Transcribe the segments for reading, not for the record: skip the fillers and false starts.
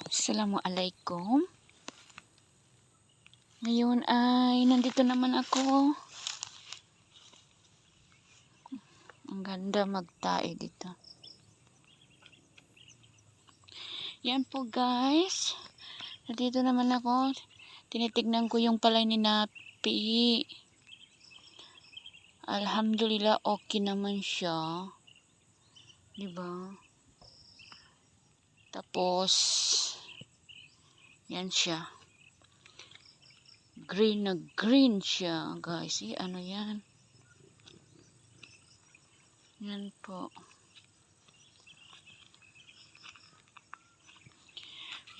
Assalamualaikum. Ngayon ay nandito naman ako. Ang ganda magtae dito. Yan po guys. Nandito naman ako. Tinitignan ko yung palay ni Napi. Alhamdulillah okay naman siya. Diba? Tapos yan siya. Green na green siya guys. Ano yan? Yan po.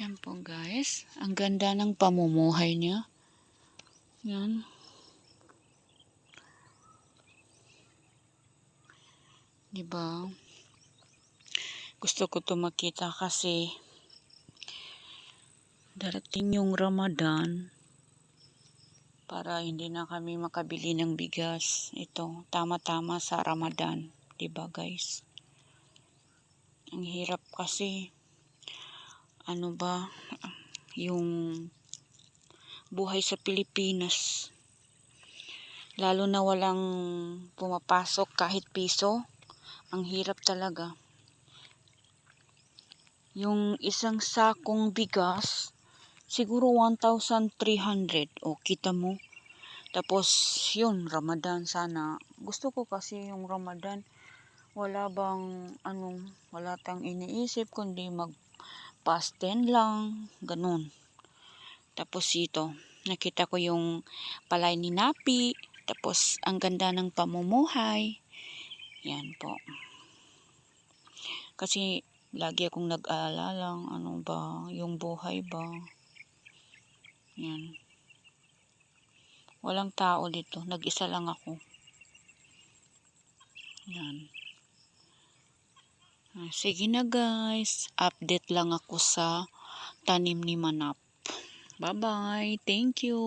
Yan po guys. Ang ganda ng pamumuhay niya. Yan. Diba? Gusto ko to makita kasi darating yung Ramadan para hindi na kami makabili ng bigas. Ito, tama-tama sa Ramadan. Diba guys? Ang hirap kasi ano ba yung buhay sa Pilipinas. Lalo na walang pumapasok kahit piso. Ang hirap talaga. Yung isang sakong bigas, siguro 1,300. O, kita mo. Tapos, yun, Ramadan sana. Gusto ko kasi yung Ramadan, wala tang iniisip, kundi mag-fasten lang, ganun. Tapos ito, nakita ko yung palay ni Napi. Tapos, ang ganda ng pamumuhay. Yan po. Kasi, lagi akong nag-aalala, ano ba, yung buhay ba. Yan. Walang tao dito. Nag-isa lang ako. Yan. Sige na guys. Update lang ako sa tanim ni Manap. Bye-bye. Thank you.